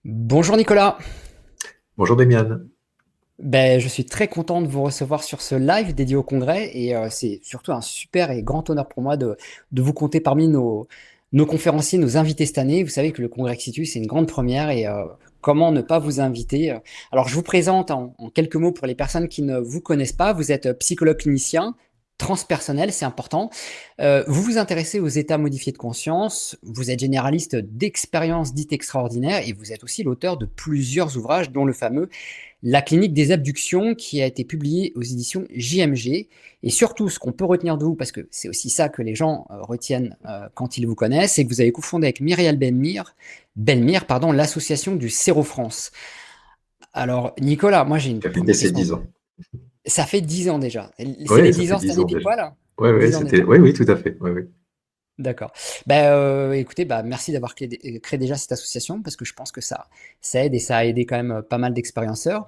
Bonjour Nicolas. Bonjour Demian. Je suis très content de vous recevoir sur ce live dédié au congrès et c'est surtout un super et grand honneur pour moi de vous compter parmi nos conférenciers, nos invités cette année. Vous savez que le congrès Exitus, c'est une grande première et comment ne pas vous inviter. Alors je vous présente en quelques mots pour les personnes qui ne vous connaissent pas. Vous êtes psychologue clinicien, transpersonnel, c'est important. Vous vous intéressez aux états modifiés de conscience, vous êtes généraliste d'expériences dites extraordinaires et vous êtes aussi l'auteur de plusieurs ouvrages dont le fameux La clinique des abductions qui a été publié aux éditions JMG. Et surtout, ce qu'on peut retenir de vous, parce que c'est aussi ça que les gens retiennent quand ils vous connaissent, c'est que vous avez cofondé avec Myriel Belmire, pardon, l'association du Cerveau France. Alors, Nicolas, moi j'ai une Qui a fêté première ses question. 10 ans. Ça fait 10 ans déjà. C'est Oui, les ça 10 fait ans cette 10 année ans pile déjà. poil? Oui, oui, 10 ans c'était. déjà. Oui, oui, tout à fait. Oui, oui. D'accord. Écoutez, merci d'avoir créé déjà cette association parce que je pense que ça aide et ça a aidé quand même pas mal d'expérienceurs.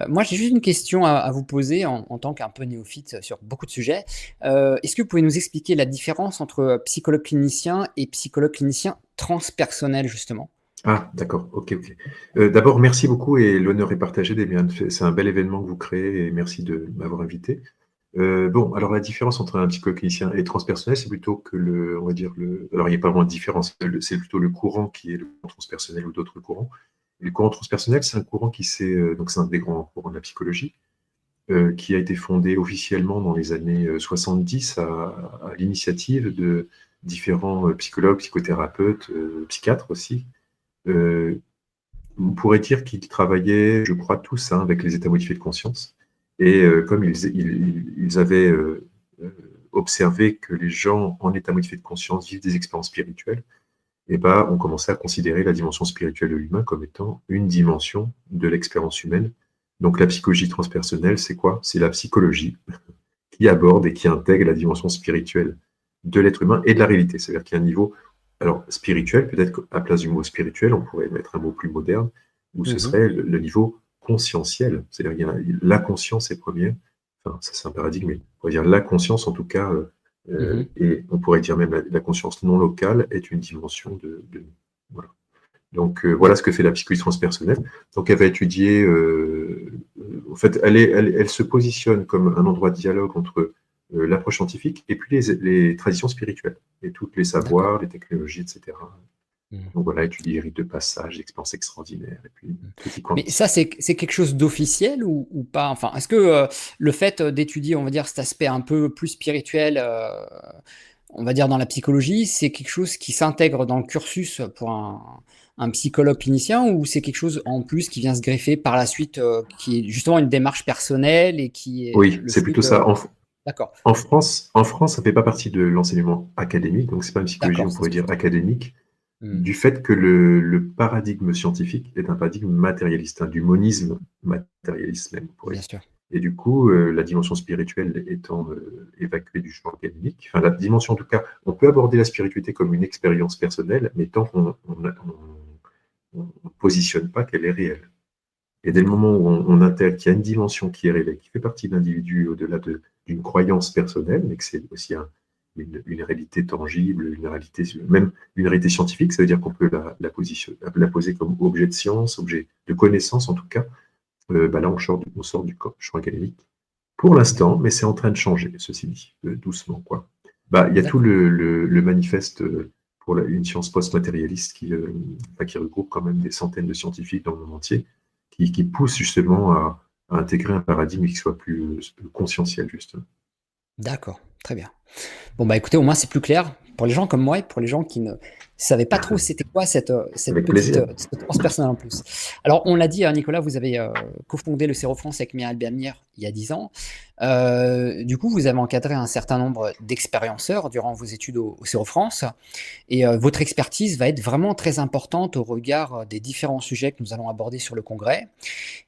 Moi, j'ai juste une question à vous poser en tant qu'un peu néophyte sur beaucoup de sujets. Est-ce que vous pouvez nous expliquer la différence entre psychologue clinicien et psychologue clinicien transpersonnel, justement? Ah, d'accord. Ok, ok. D'abord, merci beaucoup et l'honneur est partagé, Demian. C'est un bel événement que vous créez et merci de m'avoir invité. Bon, alors la différence entre un psychoclinicien et transpersonnel, c'est plutôt que on va dire alors il n'y a pas vraiment de différence, c'est plutôt le courant qui est le courant transpersonnel ou d'autres courants. Et le courant transpersonnel, c'est un courant donc c'est un des grands courants de la psychologie, qui a été fondé officiellement dans les années 70 à l'initiative de différents psychologues, psychothérapeutes, psychiatres aussi. Euh, on pourrait dire qu'ils travaillaient, je crois tous, avec les états modifiés de conscience. Et comme ils avaient observé que les gens en état modifié de conscience vivent des expériences spirituelles, et ben, on commençait à considérer la dimension spirituelle de l'humain comme étant une dimension de l'expérience humaine. Donc la psychologie transpersonnelle, c'est quoi? C'est la psychologie qui aborde et qui intègre la dimension spirituelle de l'être humain et de la réalité. C'est-à-dire qu'il y a un niveau, alors spirituel, peut-être qu'à place du mot spirituel, on pourrait mettre un mot plus moderne, où ce Mhm, serait le niveau conscientiel. C'est-à-dire qu'il y a la conscience est première, enfin ça c'est un paradigme, mais on pourrait dire la conscience en tout cas, mhm. et on pourrait dire même la conscience non locale est une dimension de voilà. Donc voilà ce que fait la psychologie transpersonnelle. Donc elle va étudier, en fait, elle se positionne comme un endroit de dialogue entre l'approche scientifique et puis les traditions spirituelles et tous les D'accord. savoirs, les technologies, etc. Mhm. Donc voilà, étudier les rites de passage, l'expérience extraordinaire et puis tout y Mais ça, coïncide. c'est quelque chose d'officiel ou pas? Enfin, est-ce que le fait d'étudier, on va dire, cet aspect un peu plus spirituel, on va dire dans la psychologie, c'est quelque chose qui s'intègre dans le cursus pour un psychologue clinicien ou c'est quelque chose en plus qui vient se greffer par la suite, qui est justement une démarche personnelle et qui est Oui, le c'est fruit plutôt de... ça. D'accord, En France, ça ne fait pas partie de l'enseignement académique, donc c'est pas une psychologie, d'accord, on c'est ce pourrait que je dire dis. académique, Hmm. du fait que le paradigme scientifique est un paradigme matérialiste, du monisme matérialiste même, on pourrait Bien dire. sûr. Et du coup, la dimension spirituelle étant évacuée du champ académique, enfin la dimension en tout cas, on peut aborder la spiritualité comme une expérience personnelle, mais tant qu'on ne positionne pas qu'elle est réelle. Et dès le D'accord. moment où on intègre qu'il y a une dimension qui est réelle, qui fait partie de l'individu au-delà d'une croyance personnelle, mais que c'est aussi une réalité tangible, une réalité, même une réalité scientifique, ça veut dire qu'on peut la poser comme objet de science, objet de connaissance en tout cas, bah là on sort du champ académique. Pour l'instant, mais c'est en train de changer, ceci dit, doucement, quoi. Bah, il y a tout D'accord. le manifeste pour une science post-matérialiste enfin, qui regroupe quand même des centaines de scientifiques dans le monde entier, qui pousse justement à intégrer un paradigme qui soit plus conscientiel, justement. D'accord. Très bien. Bon, bah écoutez, au moins c'est plus clair pour les gens comme moi et pour les gens qui ne savaient pas trop c'était quoi cette Avec petite plaisir. ce transpersonnel en plus. Alors, on l'a dit, hein, Nicolas, vous avez cofondé le Cerveau France avec Mireille Belmire il y a 10 ans. Du coup, vous avez encadré un certain nombre d'expérienceurs durant vos études au Cerveau France. Et votre expertise va être vraiment très importante au regard des différents sujets que nous allons aborder sur le congrès.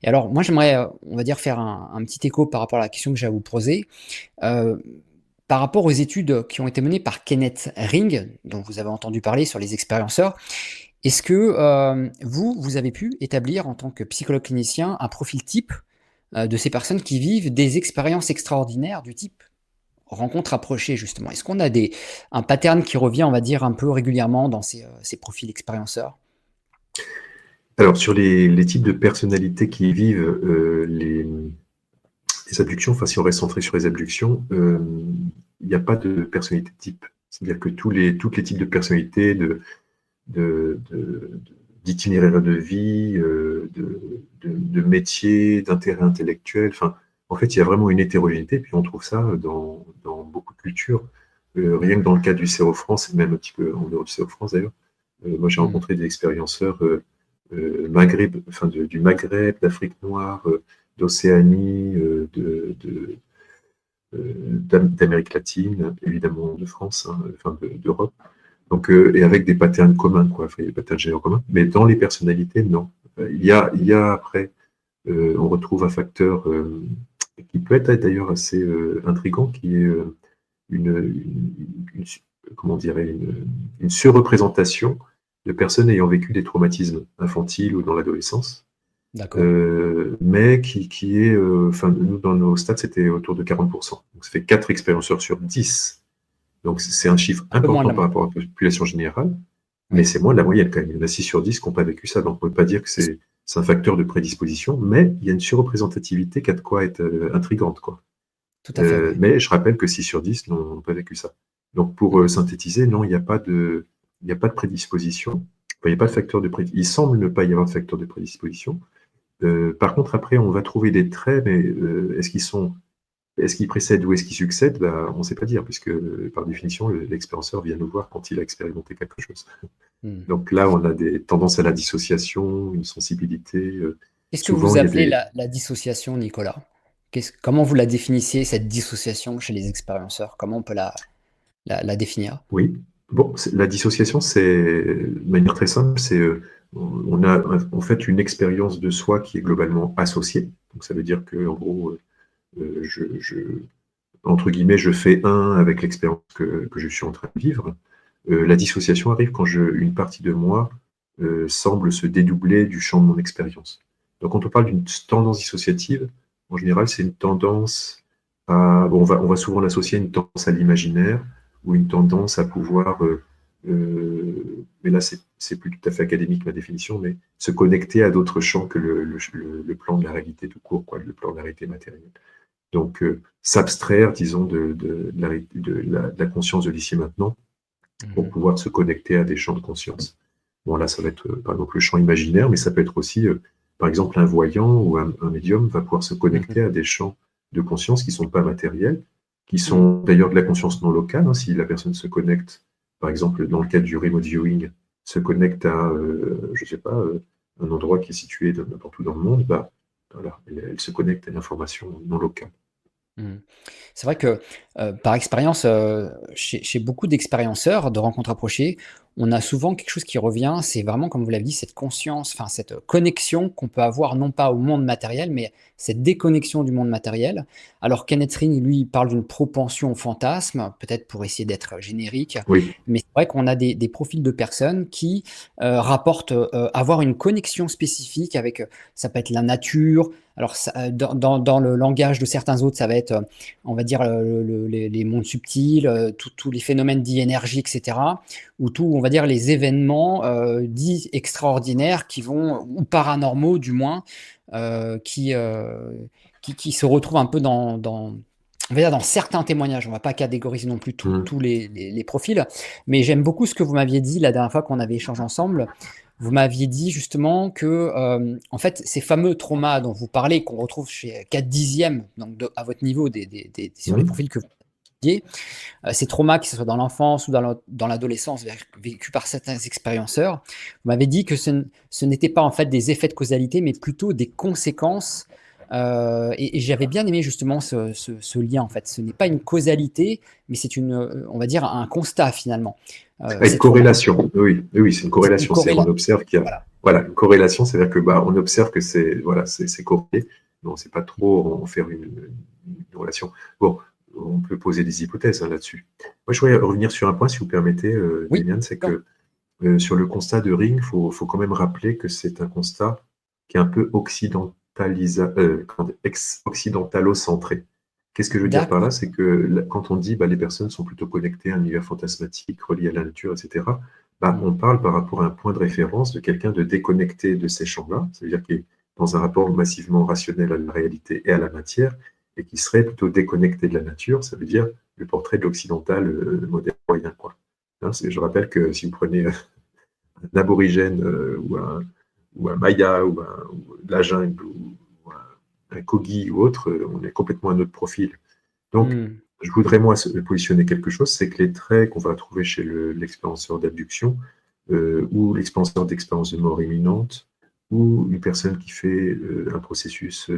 Et alors, moi, j'aimerais, on va dire, faire un petit écho par rapport à la question que j'ai à vous poser. Euh, Par rapport aux études qui ont été menées par Kenneth Ring, dont vous avez entendu parler sur les expérienceurs, est-ce que vous avez pu établir en tant que psychologue clinicien un profil type de ces personnes qui vivent des expériences extraordinaires du type rencontre approchée, justement? Est-ce qu'on a un pattern qui revient, on va dire, un peu régulièrement dans ces profils expérienceurs? Alors, sur les types de personnalités qui vivent les abductions, enfin, si on reste centré sur les abductions, il n'y a pas de personnalité type. C'est-à-dire que toutes les types de personnalités, de- de- d'itinéraire de vie, de métier, d'intérêt intellectuel. Enfin, en fait, il y a vraiment une hétérogénéité. Puis on trouve ça dans beaucoup de cultures. Rien que dans le cas du France, et même un petit peu en dehors du France d'ailleurs. Moi, j'ai Hmm. rencontré des expérienceurs Maghreb, enfin, du Maghreb, d'Afrique noire, d'Océanie, d'Amérique latine, évidemment de France, hein, enfin d'Europe. Donc, et avec des patterns communs, quoi, enfin, des patterns généraux communs. Mais dans les personnalités, non. Il y a après, on retrouve un facteur qui peut être d'ailleurs assez intrigant, qui est une, comment dirait, une surreprésentation de personnes ayant vécu des traumatismes infantiles ou dans l'adolescence, D'accord. mais qui est, enfin, nous, dans nos stats, c'était autour de 40%. Donc, ça fait 4 expérienceurs sur 10. Donc, c'est un chiffre Un peu moins de important la par moyenne. rapport à la population générale, mais Oui, c'est moins de la moyenne quand même. Il y en a 6 sur 10 qui n'ont pas vécu ça, donc on ne peut pas dire que c'est un facteur de prédisposition, mais il y a une surreprésentativité qui a de quoi être intrigante, quoi. tout à fait, oui. Mais je rappelle que 6 sur 10 n'ont pas vécu ça. Donc, pour Hmm. synthétiser, non, il n'y a pas de prédisposition. Enfin, il n'y a pas de facteur de prédisposition. Il semble ne pas y avoir de facteur de prédisposition. Par contre, après, on va trouver des traits, mais est-ce qu'ils précèdent ou est-ce qu'ils succèdent? Bah, on ne sait pas dire, puisque par définition, l'expérienceur vient nous voir quand il a expérimenté quelque chose. Hmm. Donc là, on a des tendances à la dissociation, une sensibilité. Qu'est-ce que Souvent, vous il y a appelez des. la dissociation, Nicolas? Comment vous la définissiez, cette dissociation chez les expérienceurs? Comment on peut la définir? Oui. Bon, la dissociation, c'est de manière très simple, c'est on a en fait une expérience de soi qui est globalement associée. Donc ça veut dire que en gros, entre guillemets, je fais un avec l'expérience que je suis en train de vivre. La dissociation arrive quand une partie de moi semble se dédoubler du champ de mon expérience. Donc, quand on parle d'une tendance dissociative, en général, c'est une tendance à. Bon, on va souvent l'associer à une tendance à l'imaginaire ou une tendance à pouvoir. Mais là, c'est plus tout à fait académique ma définition, mais se connecter à d'autres champs que le plan de la réalité tout court, quoi, le plan de la réalité matérielle. Donc, s'abstraire, disons, de la conscience de l'ici et maintenant pour Mhm. pouvoir se connecter à des champs de conscience. Bon, là, ça va être, par exemple, le champ imaginaire, mais ça peut être aussi, par exemple, un voyant ou un médium va pouvoir se Mhm. connecter à des champs de conscience qui ne sont pas matériels, qui Mhm. sont d'ailleurs de la conscience non locale. Hein, si la personne se connecte, par exemple, dans le cadre du remote viewing, se connecte à, je ne sais pas, un endroit qui est situé n'importe où dans le monde, bah, voilà, elle se connecte à une information non locale. Mhm. C'est vrai que, par expérience, chez beaucoup d'expérienceurs, de rencontres approchées, on a souvent quelque chose qui revient, c'est vraiment, comme vous l'avez dit, cette conscience, enfin cette connexion qu'on peut avoir, non pas au monde matériel, mais cette déconnexion du monde matériel. Alors Kenneth Ring, lui, il parle d'une propension au fantasme, peut-être pour essayer d'être générique, Oui, mais c'est vrai qu'on a des profils de personnes qui, rapportent, avoir une connexion spécifique avec, ça peut être la nature. Alors ça, dans le langage de certains autres, ça va être, on va dire, les mondes subtils, tous les phénomènes dits énergie, etc. Ou tout, on va dire, les événements dits extraordinaires qui vont, ou paranormaux du moins, euh, qui, euh, qui se retrouvent un peu on va dire dans certains témoignages. On ne va pas catégoriser non plus mmh, tous les profils, mais j'aime beaucoup ce que vous m'aviez dit la dernière fois qu'on avait échangé ensemble. Vous m'aviez dit justement que, en fait, ces fameux traumas dont vous parlez, qu'on retrouve chez 4 dixièmes, donc à votre niveau, sur les mmh. profils que vous étudiez, ces traumas, que ce soit dans l'enfance ou dans l'adolescence, vécus par certains expérienceurs, vous m'avez dit que ce n'était pas en fait des effets de causalité, mais plutôt des conséquences. Et j'avais bien aimé justement ce lien en fait. Ce n'est pas une causalité, mais c'est on va dire, un constat finalement. Ah, une Ces traumas, corrélation, oui, oui, oui, c'est une c'est une corrélation. C'est on corrélation. observe qu'il y a, Voilà. voilà, une corrélation, c'est-à-dire que bah, on observe que c'est voilà, c'est corrélé. Mais on ne sait pas trop en faire une relation. Bon, on peut poser des hypothèses hein, là-dessus. Moi, je voudrais revenir sur un point, si vous permettez, Oui, Demian, c'est non, que sur le constat de Ring, faut quand même rappeler que c'est un constat qui est un peu occidentalo-centré. Qu'est-ce que je veux dire par là? d'accord. C'est que quand on dit bah, les personnes sont plutôt connectées à un univers fantasmatique, relié à la nature, etc., on parle par rapport à un point de référence de quelqu'un de déconnecté de ces champs-là, c'est-à-dire qu'il est dans un rapport massivement rationnel à la réalité et à la matière, et qui serait plutôt déconnecté de la nature, ça veut dire le portrait de l'occidental moderne moyen, quoi. Hein, je rappelle que si vous prenez un aborigène ou un maya ou de la jungle ou un kogi ou autre, on est complètement à notre profil. Donc, je voudrais, moi, positionner quelque chose, c'est que les traits qu'on va trouver chez l'expérienceur d'abduction ou l'expérienceur d'expérience de mort imminente ou une personne qui fait un processus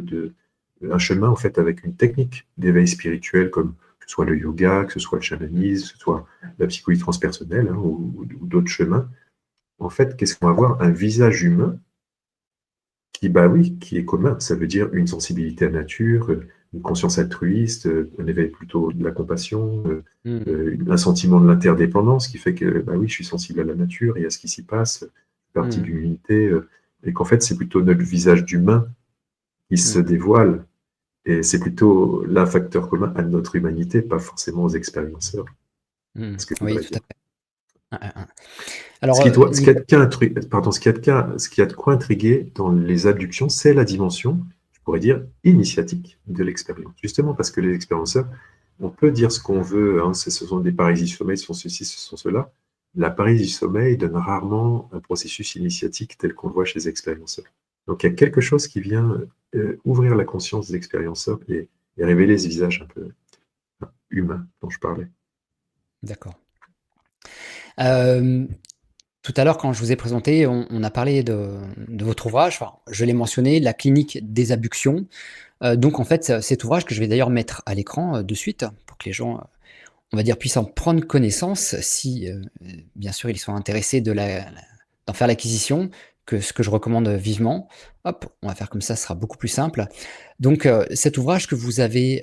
un chemin, en fait, avec une technique d'éveil spirituel comme que ce soit le yoga, que ce soit le chamanisme, que ce soit la psychologie transpersonnelle hein, ou d'autres chemins. En fait, qu'est-ce qu'on va voir? Un visage humain qui, bah oui, qui est commun. Ça veut dire une sensibilité à la nature, une conscience altruiste, un éveil plutôt de la compassion, un sentiment de l'interdépendance qui fait que, bah oui, je suis sensible à la nature et à ce qui s'y passe, partie d'une unité, et qu'en fait, c'est plutôt notre visage d'humain qui se dévoile. Et c'est plutôt là facteur commun à notre humanité, pas forcément aux expérienceurs. Ce que je Oui, voudrais tout dire. à fait. Ce Alors, qui a de quoi intriguer dans les abductions, c'est la dimension, je pourrais dire, initiatique de l'expérience. Justement parce que les expérienceurs, on peut dire ce qu'on veut, hein, ce sont des paralysies du sommeil, ce sont ceci, ce sont cela. La paralysie du sommeil donne rarement un processus initiatique tel qu'on le voit chez les expérienceurs. Donc il y a quelque chose qui vient ouvrir la conscience des expérienceurs et révéler ce visage un peu humain dont je parlais. d'accord. Tout à l'heure, quand je vous ai présenté, on a parlé de votre ouvrage, enfin, je l'ai mentionné, La clinique des abductions. Donc en fait, cet ouvrage que je vais d'ailleurs mettre à l'écran de suite pour que les gens, on va dire, puissent en prendre connaissance si, bien sûr, ils sont intéressés d'en faire l'acquisition, ce que je recommande vivement. Hop, on va faire comme ça sera beaucoup plus simple. Donc cet ouvrage que vous avez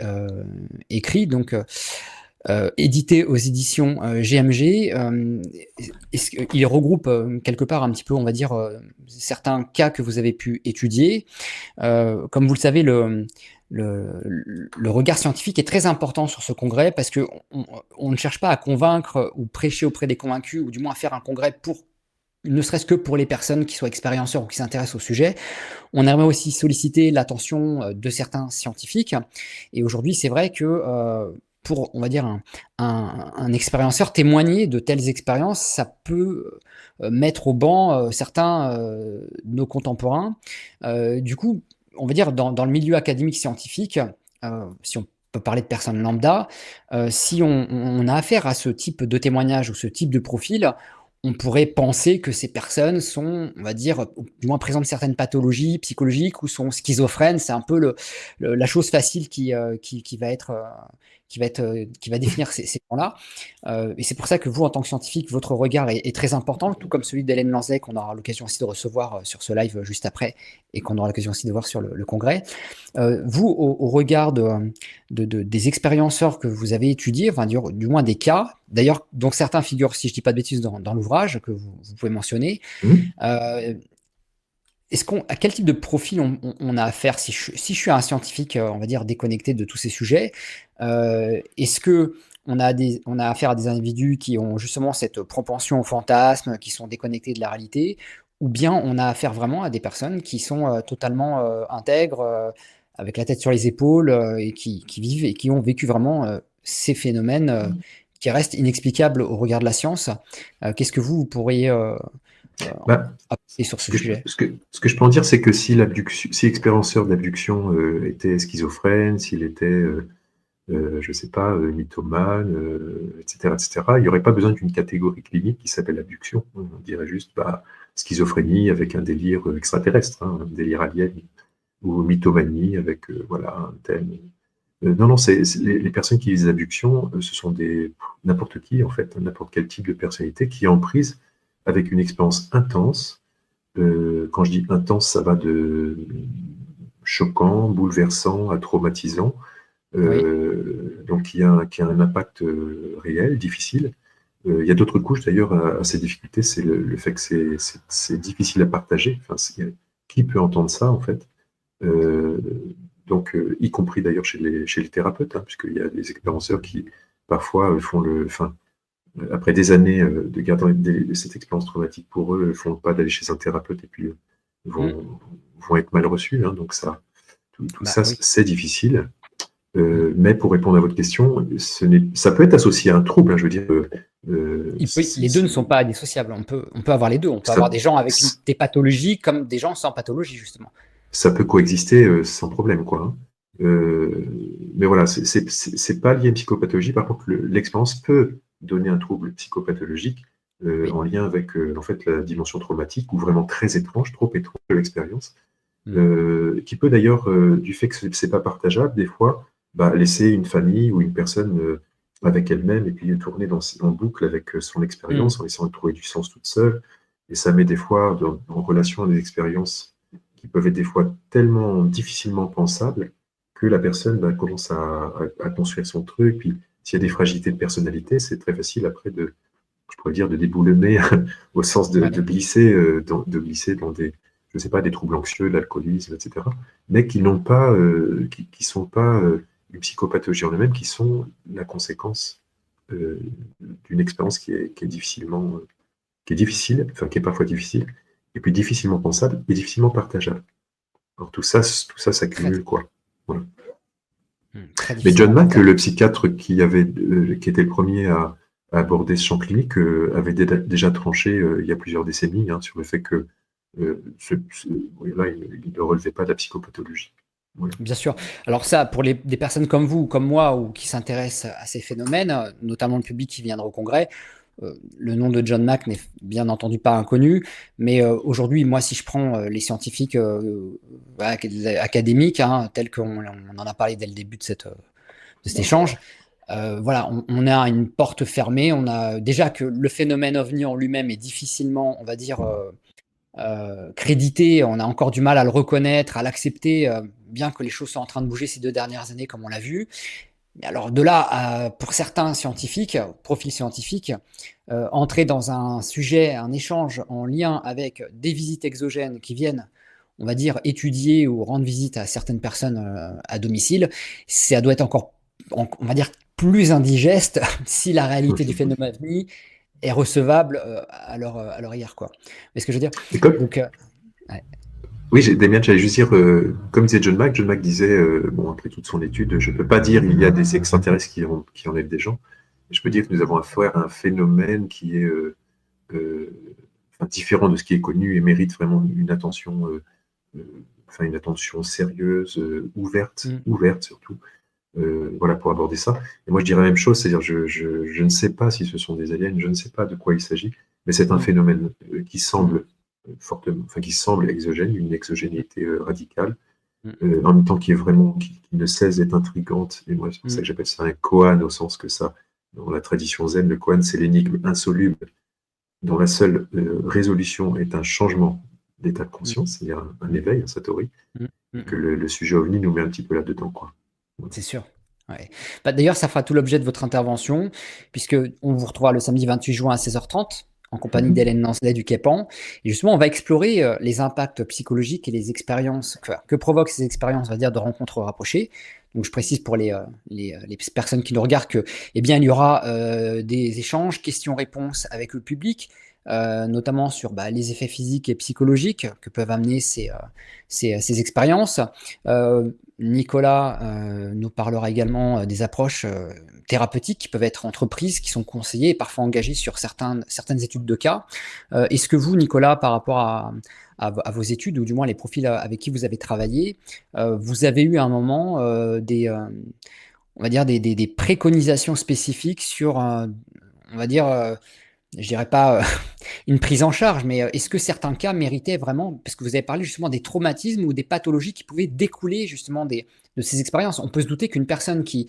écrit, donc édité aux éditions GMG, il regroupe quelque part un petit peu, on va dire, certains cas que vous avez pu étudier. Comme vous le savez, le regard scientifique est très important sur ce congrès parce qu'on ne cherche pas à convaincre ou prêcher auprès des convaincus, ou du moins à faire un congrès ne serait-ce que pour les personnes qui soient expérienceurs ou qui s'intéressent au sujet. On aimerait aussi solliciter l'attention de certains scientifiques. Et aujourd'hui, c'est vrai que pour, on va dire, un expérienceur témoigner de telles expériences, ça peut mettre au banc certains de nos contemporains. Du coup, on va dire, dans le milieu académique scientifique, si on peut parler de personnes lambda, si on a affaire à ce type de témoignage ou ce type de profil, on pourrait penser que ces personnes sont, on va dire, du moins présentent certaines pathologies psychologiques ou sont schizophrènes. C'est un peu la chose facile qui va définir ces gens-là. Et c'est pour ça que vous, en tant que scientifique, votre regard est très important, tout comme celui d'Hélène Lanzet, qu'on aura l'occasion aussi de recevoir sur ce live juste après, et qu'on aura l'occasion aussi de voir sur le congrès. Vous, au regard des expérienceurs que vous avez étudiés, enfin, du moins des cas, d'ailleurs, dont certains figurent, si je ne dis pas de bêtises, dans l'ouvrage que vous pouvez mentionner, à quel type de profil on a affaire si je suis un scientifique, on va dire, déconnecté de tous ces sujets, est-ce que on a affaire à des individus qui ont justement cette propension au fantasme, qui sont déconnectés de la réalité, ou bien on a affaire vraiment à des personnes qui sont totalement intègres, avec la tête sur les épaules, et qui vivent et qui ont vécu vraiment ces phénomènes qui restent inexplicables au regard de la science. Qu'est-ce que vous pourriez Bah, apporter sur ce sujet? ce que je peux en dire, c'est que si l'expérienceur d'abduction était schizophrène, s'il était, je ne sais pas, mythomane, etc., il n'y aurait pas besoin d'une catégorie clinique qui s'appelle abduction. On dirait juste bah, schizophrénie avec un délire extraterrestre, hein, un délire alien, ou mythomanie avec voilà, un thème. Non, non, les personnes qui visent l'abduction, ce sont n'importe qui, en fait, n'importe quel type de personnalité qui est en prise avec une expérience intense. Quand je dis intense, ça va de choquant, bouleversant à traumatisant, Oui. donc qui a un impact réel, difficile. Il y a d'autres couches d'ailleurs à ces difficultés, c'est le fait que c'est difficile à partager. Enfin, qui peut entendre ça en fait? Donc, y compris d'ailleurs chez les thérapeutes, hein, puisqu'il y a des expérienceurs qui parfois font enfin, après des années de garder cette expérience traumatique pour eux, ne font pas d'aller chez un thérapeute et puis Mm. vont être mal reçus. Hein, donc tout Bah ça, oui. c'est difficile. Mm. Mais pour répondre à votre question, ça peut être associé à un trouble. Hein, je veux dire, Les deux ne sont pas indissociables. On peut avoir les deux. On peut ça, avoir des gens avec des pathologies comme des gens sans pathologie, justement. ça peut coexister sans problème, quoi. Hein. Mais voilà, c'est pas lié à une psychopathologie. Par contre, l'expérience peut donner un trouble psychopathologique Oui. en lien avec en fait la dimension traumatique ou vraiment très étrange, trop étrange de l'expérience, Mm. qui peut d'ailleurs, du fait que c'est pas partageable, des fois, bah, laisser une famille ou une personne avec elle-même et puis tourner en boucle avec son Mm. expérience en essayant de trouver du sens toute seule. Et ça met des fois en relation des expériences qui peuvent être des fois tellement difficilement pensables que la personne bah, commence à construire son truc. Puis s'il y a des fragilités de personnalité, c'est très facile après je pourrais dire, de déboulonner au sens Ouais. de glisser dans des, je sais pas, des troubles anxieux, de l'alcoolisme, etc. Mais qui n'ont pas, qui sont pas une psychopathologie en eux-mêmes, qui sont la conséquence euh, d'une expérience qui est difficilement, qui est difficile, enfin qui est parfois difficile, et puis difficilement pensable et difficilement partageable. Alors tout ça Très, s'accumule, quoi. Voilà. très Mais John difficilement Mack, partageable. le psychiatre qui était le premier à aborder ce champ clinique, avait déjà tranché il y a plusieurs décennies hein, sur le fait que oui, là, il ne relevait pas de la psychopathologie. Voilà. Bien sûr. Alors ça, pour des personnes comme vous ou comme moi ou qui s'intéressent à ces phénomènes, notamment le public qui viendra au congrès, le nom de John Mack n'est bien entendu pas inconnu, mais aujourd'hui, moi, si je prends les scientifiques voilà, académiques, hein, tels qu'on en a parlé dès le début de cet échange, voilà, on a une porte fermée. On a déjà que le phénomène ovni en lui-même est difficilement, on va dire, crédité. On a encore du mal à le reconnaître, à l'accepter, bien que les choses soient en train de bouger ces 2 dernières années, comme on l'a vu. Mais alors de là, pour certains scientifiques, profils scientifiques, entrer dans un sujet, un échange en lien avec des visites exogènes qui viennent, on va dire, étudier ou rendre visite à certaines personnes à domicile, ça doit être encore, on va dire, plus indigeste si la réalité du phénomène ovni est recevable à leur égard, quoi. Mais ce que je veux dire, Et comme, donc, ouais. oui, Damien, j'allais juste dire, comme disait John Mack disait, bon, après toute son étude, je ne peux pas dire il y a des extraterrestres qui enlèvent des gens. Je peux dire que nous avons affaire à un phénomène qui est euh, enfin, différent de ce qui est connu et mérite vraiment une attention, enfin une attention sérieuse, Mm, ouverte surtout, voilà pour aborder ça. Et moi je dirais la même chose, c'est-à-dire je ne sais pas si ce sont des aliens, je ne sais pas de quoi il s'agit, mais c'est un mm, phénomène qui mm, semble fortement, enfin qui semble exogène, une mm, exogénéité radicale, mm, en même temps qui est vraiment, qui ne cesse d'être intrigante. Et moi c'est pour ça mm, que j'appelle ça un koan au sens que ça, dans la tradition zen, le koan c'est l'énigme insoluble dont la seule résolution est un changement d'état de mm, conscience, c'est-à-dire un éveil, un satori, mm, mm, et que mm. le sujet ovni nous met un petit peu là-dedans, quoi. Voilà. C'est sûr. Ouais. Bah, d'ailleurs, ça fera tout l'objet de votre intervention, puisque on vous retrouvera le samedi 28 juin à 16h30 en compagnie Mhm. d'Hélène Lancelet du Quépan. Et justement, on va explorer les impacts psychologiques et les expériences que provoquent ces expériences, on va dire, de rencontres rapprochées. Donc, je précise pour les personnes qui nous regardent que, eh bien, il y aura des échanges, questions-réponses avec le public, notamment sur bah, les effets physiques et psychologiques que peuvent amener ces expériences. Nicolas nous parlera également des approches thérapeutiques qui peuvent être entreprises, qui sont conseillées et parfois engagées sur certaines études de cas. Est-ce que vous, Nicolas, par rapport à vos études, ou du moins les profils avec qui vous avez travaillé, vous avez eu à un moment on va dire des préconisations spécifiques sur, on va dire, je dirais pas une prise en charge, mais est-ce que certains cas méritaient vraiment, parce que vous avez parlé justement des traumatismes ou des pathologies qui pouvaient découler justement de ces expériences. On peut se douter qu'une personne qui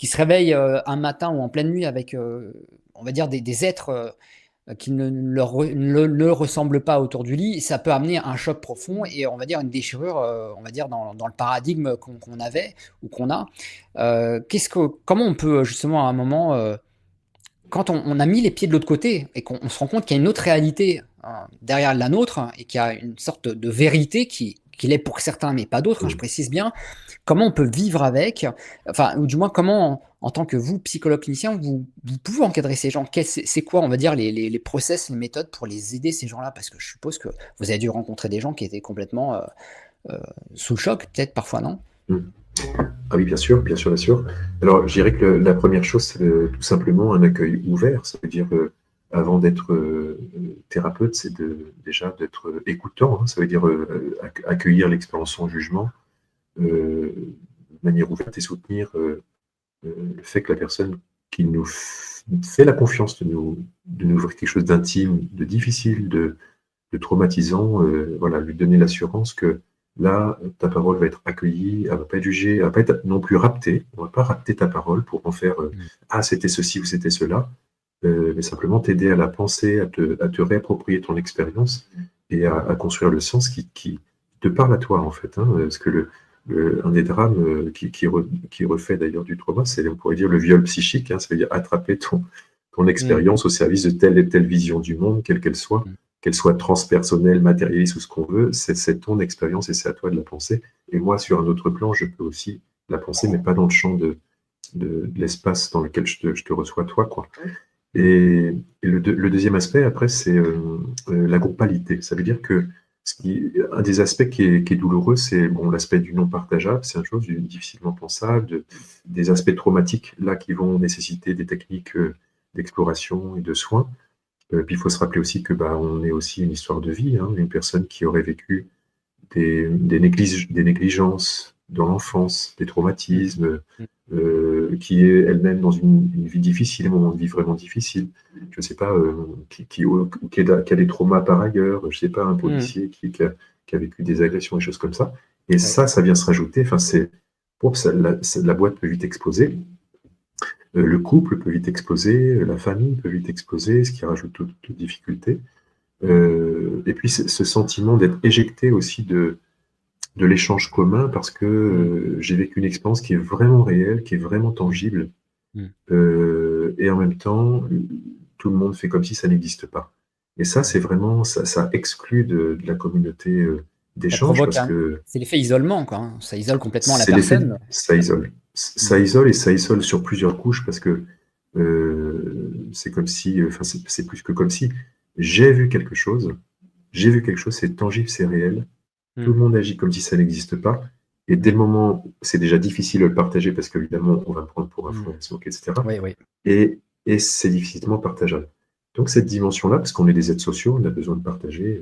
se réveille un matin ou en pleine nuit avec, on va dire, des êtres qui ne ressemblent pas autour du lit, ça peut amener un choc profond et on va dire une déchirure, on va dire, dans le paradigme qu'on avait ou qu'on a. Comment on peut justement à un moment quand on a mis les pieds de l'autre côté et qu'on se rend compte qu'il y a une autre réalité derrière la nôtre et qu'il y a une sorte de vérité qu'il est pour certains, mais pas d'autres, hein, je Mm. précise bien, comment on peut vivre avec, enfin, ou du moins comment, en tant que vous, psychologue clinicien, vous pouvez encadrer ces gens. C'est quoi, on va dire, les process, les méthodes pour les aider, ces gens-là? Parce que je suppose que vous avez dû rencontrer des gens qui étaient complètement euh, sous le choc, peut-être parfois, non? Mm. Ah oui, bien sûr, bien sûr, bien sûr. Alors, je dirais que la première chose, c'est tout simplement un accueil ouvert. Ça veut dire, avant d'être thérapeute, c'est déjà d'être écoutant, hein. Ça veut dire accueillir l'expérience sans jugement, de manière ouverte et soutenir le fait que la personne qui nous fait la confiance de nous ouvrir quelque chose d'intime, de difficile, de traumatisant, voilà, lui donner l'assurance que là, ta parole va être accueillie, elle ne va pas être jugée, elle ne va pas être non plus raptée. On ne va pas rapter ta parole pour en faire Mm. ah, c'était ceci ou c'était cela, mais simplement t'aider à la penser, à te réapproprier ton expérience et à construire le sens qui te parle à toi, en fait, hein. Parce que un des drames qui refait d'ailleurs du trauma, c'est, on pourrait dire, le viol psychique, hein. Ça veut dire attraper ton Mm. expérience au service de telle et telle vision du monde, quelle Mm. qu'elle soit transpersonnelle, matérialiste ou ce qu'on veut, c'est ton expérience et c'est à toi de la penser. Et moi, sur un autre plan, je peux aussi la penser, mais pas dans le champ de l'espace dans lequel je te reçois, toi, quoi. Le deuxième aspect, après, c'est la groupalité. Ça veut dire que un des aspects qui est douloureux, c'est bon, l'aspect du non partageable, c'est une chose du difficilement pensable, des aspects traumatiques, là, qui vont nécessiter des techniques d'exploration et de soins. Puis il faut se rappeler aussi que bah, on est aussi une histoire de vie, hein, une personne qui aurait vécu des négligences dans l'enfance, des Mm. traumatismes, Mm. qui est elle-même dans une vie difficile, un moment de vie vraiment difficile. Je ne sais pas, qui a des traumas par ailleurs, je ne sais pas, un Mm. policier qui a vécu des agressions, des choses comme ça. Et Ouais. ça vient se rajouter. Enfin, la boîte peut vite exploser. Le couple peut vite exploser, la famille peut vite exploser, ce qui rajoute toute difficulté. Et puis ce sentiment d'être éjecté aussi de l'échange commun parce que Mm. j'ai vécu une expérience qui est vraiment réelle, qui est vraiment Mm. tangible, Mm. et en même temps, tout le monde fait comme si ça n'existe pas. Et ça, c'est vraiment, ça exclut de la communauté Ça d'échange provoque parce un... que C'est l'effet isolement, quoi, hein. Ça isole complètement la c'est l'effet, personne. ça isole. Ça Mm. isole et ça isole sur plusieurs couches parce que c'est comme si, enfin, c'est plus que comme si j'ai vu quelque chose, c'est tangible, c'est réel. Tout Mm. le monde agit comme si ça n'existe pas. Et dès le Mm. moment, c'est déjà difficile de le partager parce qu'évidemment, on va me prendre pour un Mm. fou, etc. Oui, oui. Et c'est difficilement partageable. Donc cette dimension-là, parce qu'on est des êtres sociaux, on a besoin de partager.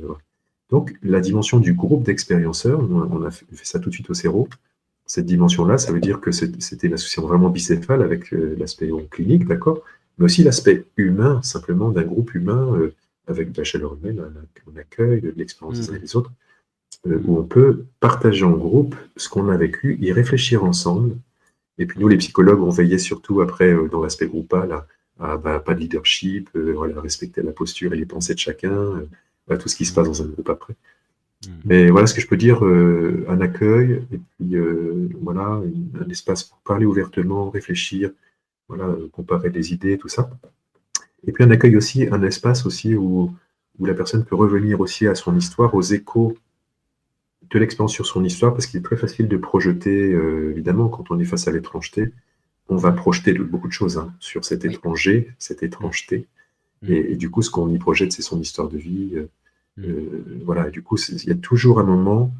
Donc la dimension du groupe d'expérienceurs, on a fait ça tout de suite au CERO. Cette dimension-là, ça veut dire que c'était une association vraiment bicéphale avec l'aspect clinique, d'accord, mais aussi l'aspect humain, simplement d'un groupe humain avec de la chaleur humaine, un accueil, de l'expérience des uns et Mm. des autres, où Mm. on peut partager en groupe ce qu'on a vécu, y réfléchir ensemble. Et puis nous, les psychologues, on veillait surtout après, dans l'aspect groupal, à bah, pas de leadership, voilà, respecter la posture et les pensées de chacun, bah, tout ce qui se passe Mm. dans un groupe après. Mm. Mais voilà ce que je peux dire, un accueil, et puis voilà, un espace pour parler ouvertement, réfléchir, voilà, comparer des idées, tout ça. Et puis un accueil aussi, un espace aussi où la personne peut revenir aussi à son histoire, aux échos de l'expérience sur son histoire, parce qu'il est très facile de projeter, évidemment, quand on est face à l'étrangeté, on va Mm. projeter beaucoup de choses hein, sur cet Oui. étranger, cette Mm. étrangeté. Mm. Et du coup, ce qu'on y projette, c'est son histoire de vie. Mm. Voilà, et du coup, il y a toujours un moment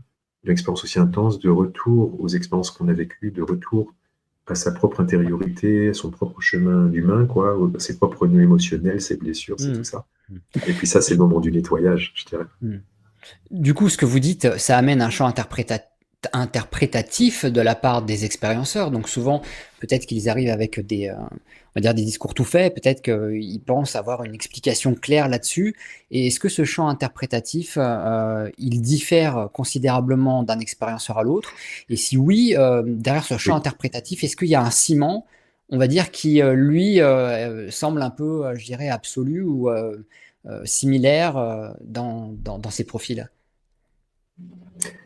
d'une expérience aussi intense de retour aux expériences qu'on a vécues, de retour à sa propre intériorité, à son propre chemin humain, quoi, à ses propres nœuds émotionnels, ses blessures, c'est tout Mm. ça. Mm. Et puis ça, c'est le moment du nettoyage, je dirais. Mm. Du coup, ce que vous dites, ça amène un champ interprétatif de la part des expérienceurs. Donc souvent, peut-être qu'ils arrivent avec des, on va dire des discours tout faits, peut-être qu'ils pensent avoir une explication claire là-dessus. Et est-ce que ce champ interprétatif, il diffère considérablement d'un expérienceur à l'autre? Et si oui, derrière ce champ Oui. interprétatif, est-ce qu'il y a un ciment, on va dire, qui, lui, semble un peu, je dirais, absolu ou similaire dans ces profils?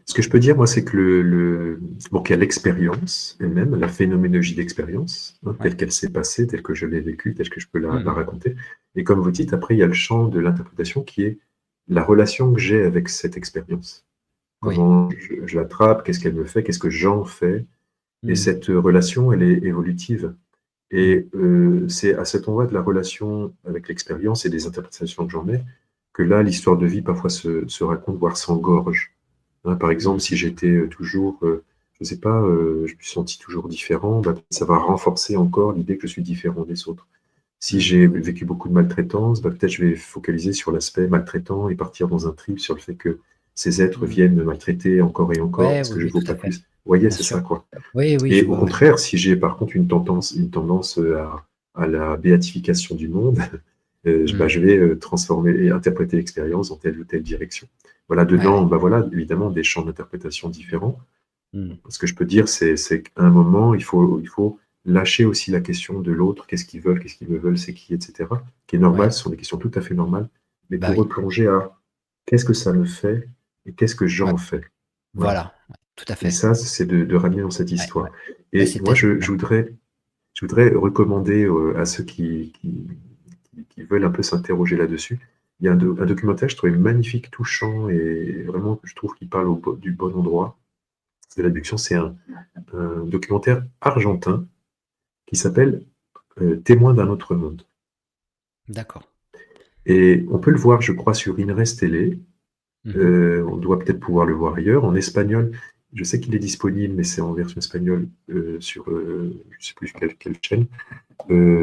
Ce que je peux dire, moi, c'est que bon, qu'il y a l'expérience elle-même, la phénoménologie d'expérience, hein, Ouais. telle qu'elle s'est passée, telle que je l'ai vécue, telle que je peux la Mhm. raconter. Et comme vous dites, après, il y a le champ de l'interprétation qui est la relation que j'ai avec cette expérience. Oui. comment je l'attrape, qu'est-ce qu'elle me fait, qu'est-ce que j'en fais. Et Mmh. cette relation, elle est évolutive. Mmh. Et c'est à cet endroit de la relation avec l'expérience et des interprétations que j'en ai que là, l'histoire de vie parfois se raconte, voire s'engorge. Hein, par exemple, si Mmh. j'étais toujours, je ne sais pas, je me suis senti toujours différent, bah, ça va renforcer encore l'idée que je suis différent des autres. Si Mmh. j'ai vécu beaucoup de maltraitance, bah, peut-être je vais focaliser sur l'aspect maltraitant et partir dans un trip sur le fait que ces êtres Mmh. viennent me maltraiter encore et encore Ouais, parce que oui, je ne oui, vaux tout à pas fait. plus. Vous voyez, Bien c'est sûr. ça, quoi. Oui, oui, Et je au vois, ouais. contraire, si j'ai par contre une tendance à la béatification du monde, bah, Mmh. je vais transformer et interpréter l'expérience dans telle ou telle direction. Voilà, Ouais, dedans, ouais. bah, voilà, évidemment, des champs d'interprétation différents. Mmh. Ce que je peux dire, c'est qu'à un moment, il faut lâcher aussi la question de l'autre, qu'est-ce qu'ils veulent, qu'est-ce qu'ils me veulent, c'est qui, etc., qui est normal, Ouais. ce sont des questions tout à fait normales, mais Bah pour oui. replonger à qu'est-ce que ça me fait et qu'est-ce que Ouais. j'en fais. Voilà. Voilà. Ouais, tout à Et fait. ça, c'est de ramener dans cette Ouais, histoire. ouais. Bah, Et moi, c'était je voudrais recommander à ceux qui veulent un peu s'interroger là-dessus. Il y a un documentaire que je trouvais magnifique, touchant et vraiment, je trouve qu'il parle du bon endroit de l'abduction. C'est un documentaire argentin qui s'appelle Témoin d'un autre monde. d'accord. Et on peut le voir, je crois, sur Inres Télé. Mmh. On doit peut-être pouvoir le voir ailleurs. En espagnol, je sais qu'il est disponible, mais c'est en version espagnole sur, je ne sais plus quelle chaîne,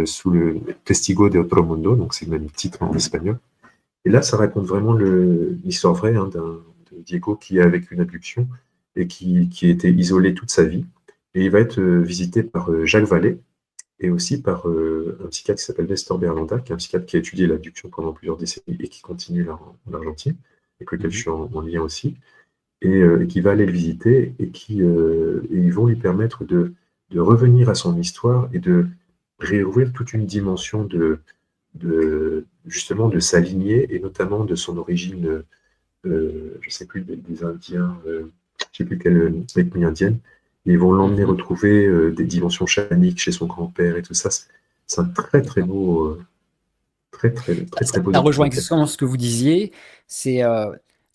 sous le Testigo de Otro Mundo, donc c'est le même titre en espagnol. Et là, ça raconte vraiment l'histoire vraie de Diego qui a vécu une abduction et qui a été isolé toute sa vie. Et il va être visité par Jacques Vallée et aussi par un psychiatre qui s'appelle Nestor Berlanda, qui est un psychiatre qui a étudié l'abduction pendant plusieurs décennies et qui continue là en Argentine, avec lequel je Mmh. suis en lien aussi, et qui va aller le visiter et ils vont lui permettre de revenir à son histoire et de réouvrir toute une dimension justement de sa lignée et notamment de son origine, je ne sais plus, des Indiens, je ne sais plus quelle ethnie indienne. Et ils vont l'emmener Mmh. retrouver des dimensions chamaniques chez son grand-père et tout ça. C'est un très très D'accord. beau, très très Bah, très très beau ça rejoint documentaire. exactement ce que vous disiez. C'est,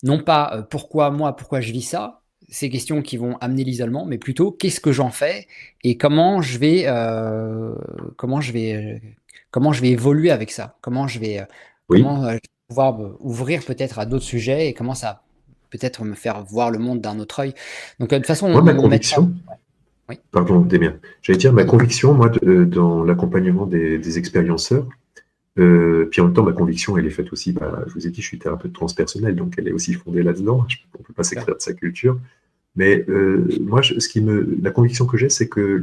non pas, pourquoi moi, pourquoi je vis ça? Ces questions qui vont amener l'isolement, mais plutôt qu'est-ce que j'en fais et comment je vais, comment je vais évoluer avec ça? Oui, Comment, je vais pouvoir me ouvrir peut-être à d'autres sujets et comment ça peut-être me faire voir le monde d'un autre œil. Donc, de toute façon, moi ma on mettra conviction, oui, pardon Damien, j'allais dire ma non, non. conviction, moi, dans l'accompagnement des expérienceurs, puis en même temps, ma conviction, elle est faite aussi, bah, je vous ai dit, je suis thérapeute transpersonnel, donc elle est aussi fondée là-dedans. On ne peut pas s'extraire de sa culture. Mais moi, la conviction que j'ai, c'est que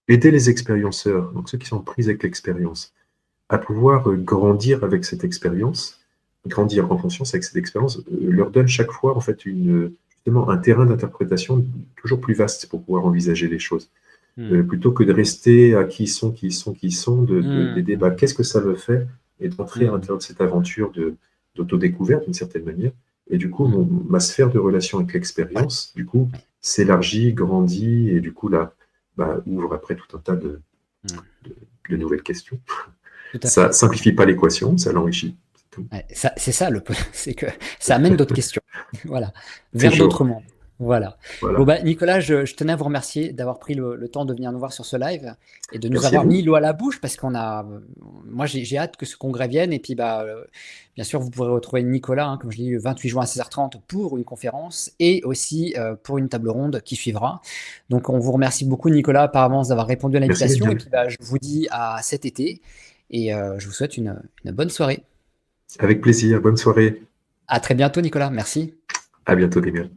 aider les expérienceurs, donc ceux qui sont pris avec l'expérience, à pouvoir grandir avec cette expérience, grandir en conscience avec cette expérience, leur donne chaque fois en fait justement un terrain d'interprétation toujours plus vaste pour pouvoir envisager les choses. Mmh. Plutôt que de rester à qui ils sont, qui ils sont, qui ils sont, des Mmh, débats, mmh, qu'est-ce que ça me fait, et d'entrer à mmh, l'intérieur de cette aventure d'autodécouverte d'une certaine manière. Et du coup, mmh. ma sphère de relation avec Ouais, l'expérience, du coup, ouais, s'élargit, grandit, et du coup, là, bah, ouvre après tout un tas mmh. de nouvelles questions. Tout à Ça fait. simplifie pas l'équation, ça l'enrichit. C'est tout. Ouais, ça c'est ça c'est que ça amène d'autres questions. Voilà, vers d'autres Toujours. mondes. Voilà. Bon, Voilà. bah, Nicolas, je tenais à vous remercier d'avoir pris le temps de venir nous voir sur ce live et de nous Merci à avoir mis vous. l'eau à la bouche parce moi, j'ai hâte que ce congrès vienne et puis, bah, bien sûr, vous pourrez retrouver Nicolas, hein, comme je l'ai dit, le 28 juin à 16h30 pour une conférence et aussi, pour une table ronde qui suivra. Donc on vous remercie beaucoup, Nicolas, par avance d'avoir répondu à Merci, l'invitation et Damien. puis, bah, je vous dis à cet été et je vous souhaite une bonne soirée. Avec plaisir. Bonne soirée. À très bientôt, Nicolas. Merci. À bientôt, Damien.